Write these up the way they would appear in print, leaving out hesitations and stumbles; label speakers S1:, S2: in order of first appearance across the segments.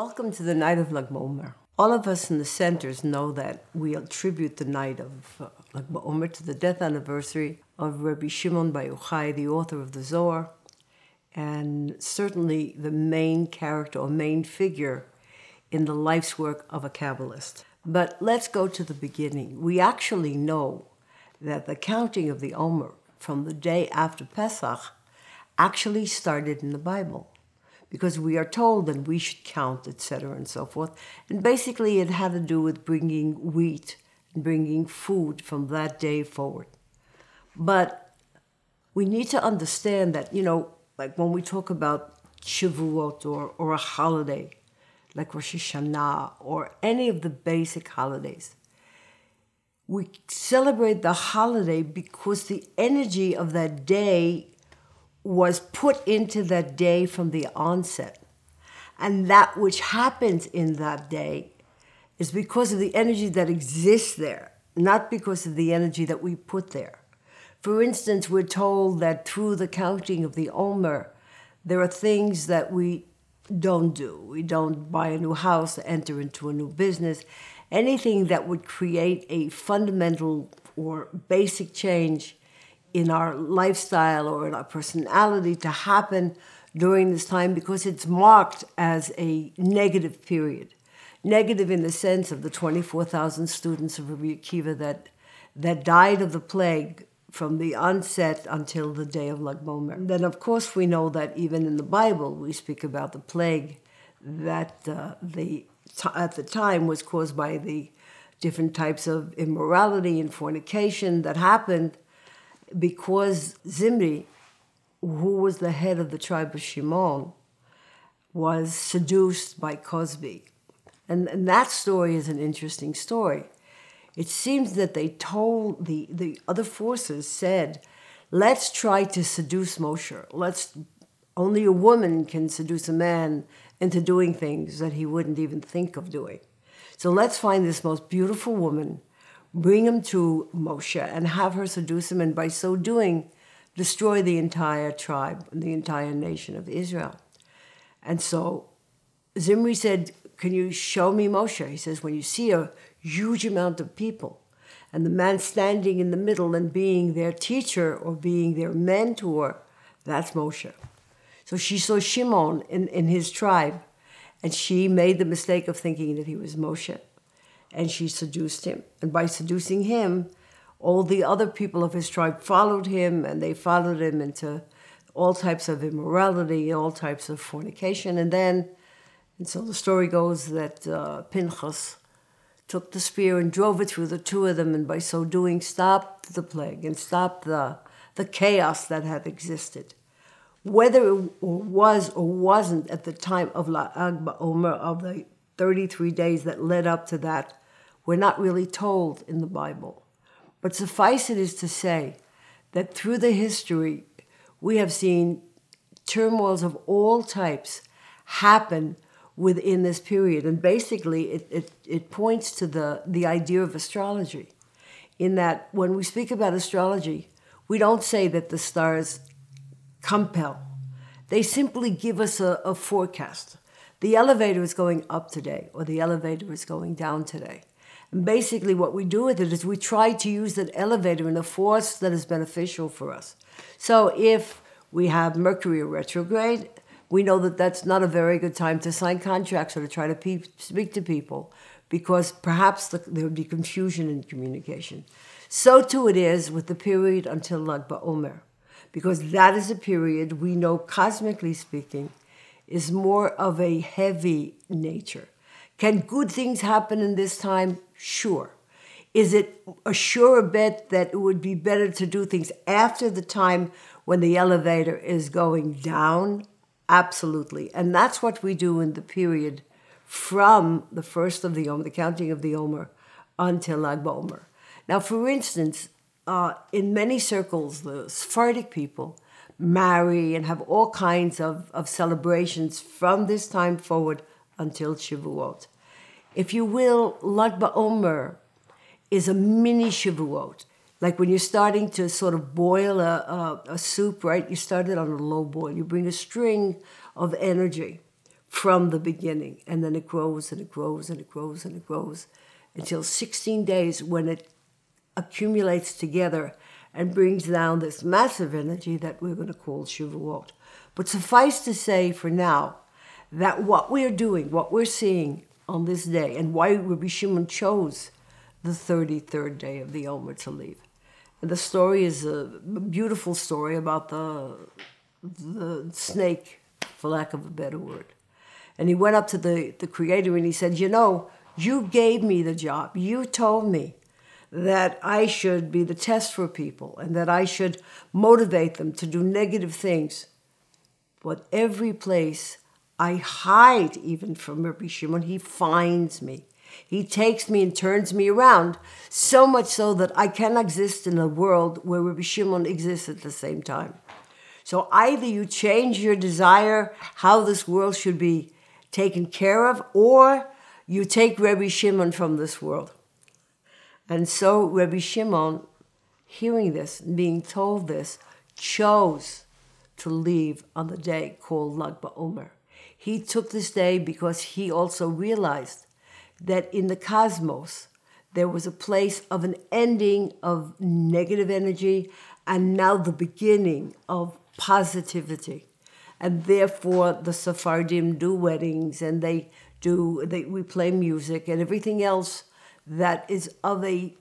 S1: Welcome to the night of Lag All of us in the centers know that we attribute the night of Lag to the death anniversary of Rabbi Shimon Bar Yochai, the author of the Zohar, and certainly the main character or main figure in the life's work of a Kabbalist. But let's go to the beginning. We actually know that the counting of the Omer from the day after Pesach actually started in the Bible, because we are told that we should count, etc., and so forth. And basically it had to do with bringing wheat and bringing food from that day forward. But we need to understand that, like when we talk about Shavuot or a holiday, like Rosh Hashanah or any of the basic holidays, we celebrate the holiday because the energy of that day was put into that day from the onset. And that which happens in that day is because of the energy that exists there, not because of the energy that we put there. For instance, we're told that through the counting of the Omer, there are things that we don't do. We don't buy a new house, enter into a new business, anything that would create a fundamental or basic change in our lifestyle or in our personality to happen during this time, because it's marked as a negative period. Negative in the sense of the 24,000 students of Rabbi Akiva that died of the plague from the onset until the day of Lag BaOmer. Then, of course, we know that even in the Bible, we speak about the plague that at the time was caused by the different types of immorality and fornication that happened because Zimri, who was the head of the tribe of Shimon, was seduced by Cosby. And that story is an interesting story. It seems that they told, the other forces said, let's try to seduce Moshe. Only a woman can seduce a man into doing things that he wouldn't even think of doing. So let's find this most beautiful woman, bring him to Moshe and have her seduce him, and by so doing, destroy the entire tribe and the entire nation of Israel. And so Zimri said, can you show me Moshe? He says, when you see a huge amount of people and the man standing in the middle and being their teacher or being their mentor, that's Moshe. So she saw Shimon in his tribe, and she made the mistake of thinking that he was Moshe. And she seduced him. And by seducing him, all the other people of his tribe followed him, and they followed him into all types of immorality, all types of fornication. And so the story goes that Pinchas took the spear and drove it through the two of them, and by so doing stopped the plague and stopped the chaos that had existed. Whether it was or wasn't at the time of Lag BaOmer, of the 33 days that led up to that, we're not really told in the Bible. But suffice it is to say that through the history, we have seen turmoils of all types happen within this period. And basically, it points to the idea of astrology, in that when we speak about astrology, we don't say that the stars compel. They simply give us a forecast. The elevator is going up today, or the elevator is going down today. And basically what we do with it is we try to use that elevator in a force that is beneficial for us. So if we have Mercury retrograde, we know that that's not a very good time to sign contracts or to try to speak to people, because perhaps there would be confusion in communication. So too it is with the period until Lag BaOmer, because that is a period we know, cosmically speaking, is more of a heavy nature. Can good things happen in this time? Sure. Is it a sure bet that it would be better to do things after the time when the elevator is going down? Absolutely. And that's what we do in the period from the first of the Omer, the counting of the Omer, until Lag BaOmer. Now, for instance, in many circles, the Sephardic people marry and have all kinds of celebrations from this time forward until Shavuot. If you will, Lag BaOmer is a mini Shavuot. Like when you're starting to sort of boil a soup, right? You start it on a low boil. You bring a string of energy from the beginning. And then it grows and it grows and it grows and it grows until 16 days when it accumulates together and brings down this massive energy that we're going to call Shavuot. But suffice to say for now that what we're doing, what we're seeing on this day, and why Rabbi Shimon chose the 33rd day of the Omer to leave. And the story is a beautiful story about the snake, for lack of a better word. And he went up to the Creator and he said, you know, you gave me the job. You told me that I should be the test for people and that I should motivate them to do negative things. But every place I hide even from Rabbi Shimon, he finds me. He takes me and turns me around, so much so that I can exist in a world where Rabbi Shimon exists at the same time. So either you change your desire, how this world should be taken care of, or you take Rabbi Shimon from this world. And so Rabbi Shimon, hearing this, being told this, chose to leave on the day called Lag BaOmer. He took this day because he also realized that in the cosmos, there was a place of an ending of negative energy and now the beginning of positivity. And therefore, the Sephardim do weddings and we play music and everything else that is of a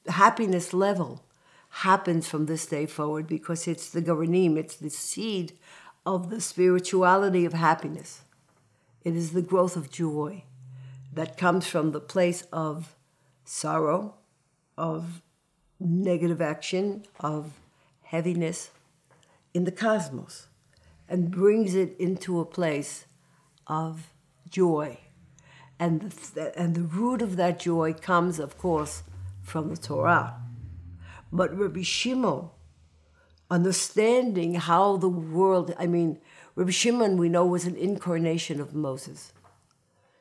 S1: happiness level happens from this day forward because it's the Garanim, it's the seed of the spirituality of happiness. It is the growth of joy that comes from the place of sorrow, of negative action, of heaviness in the cosmos, and brings it into a place of joy. And the root of that joy comes, of course, from the Torah. But Rabbi Shimon, understanding how the world, Rabbi Shimon, we know, was an incarnation of Moses.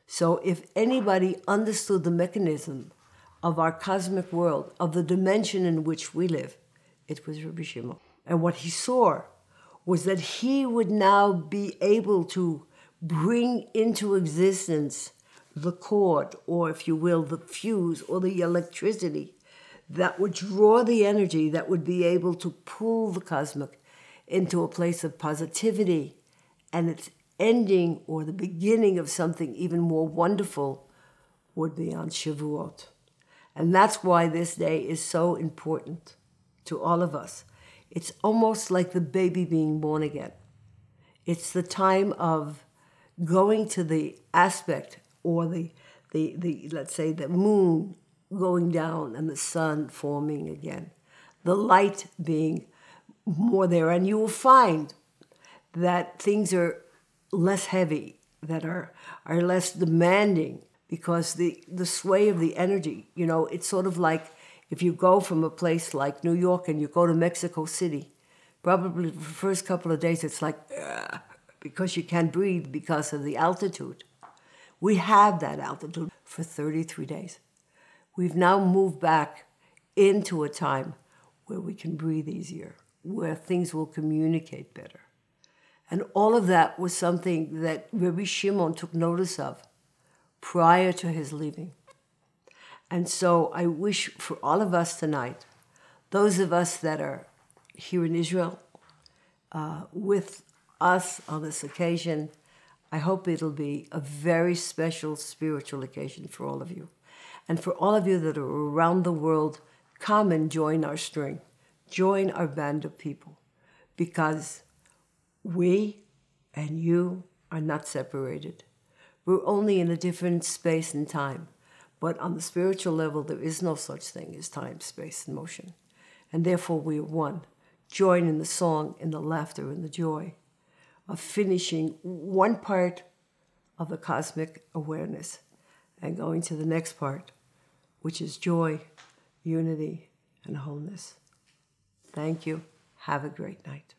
S1: So if anybody understood the mechanism of our cosmic world, of the dimension in which we live, it was Rabbi Shimon. And what he saw was that he would now be able to bring into existence the cord, or if you will, the fuse or the electricity that would draw the energy that would be able to pull the cosmic into a place of positivity and its ending or the beginning of something even more wonderful would be on Shavuot. And that's why this day is so important to all of us. It's almost like the baby being born again. It's the time of going to the aspect or the let's say the moon going down and the sun forming again. The light being more there. And you will find that things are less heavy, that are less demanding because the sway of the energy, it's sort of like if you go from a place like New York and you go to Mexico City, probably the first couple of days it's like, because you can't breathe because of the altitude. We have that altitude for 33 days. We've now moved back into a time where we can breathe easier, where things will communicate better. And all of that was something that Rabbi Shimon took notice of prior to his leaving. And so I wish for all of us tonight, those of us that are here in Israel, with us on this occasion, I hope it'll be a very special spiritual occasion for all of you. And for all of you that are around the world, come and join our string. Join our band of people. Because we and you are not separated. We're only in a different space and time. But on the spiritual level, there is no such thing as time, space, and motion. And therefore we are one. Join in the song, in the laughter, in the joy of finishing one part of the cosmic awareness and going to the next part, which is joy, unity, and wholeness. Thank you. Have a great night.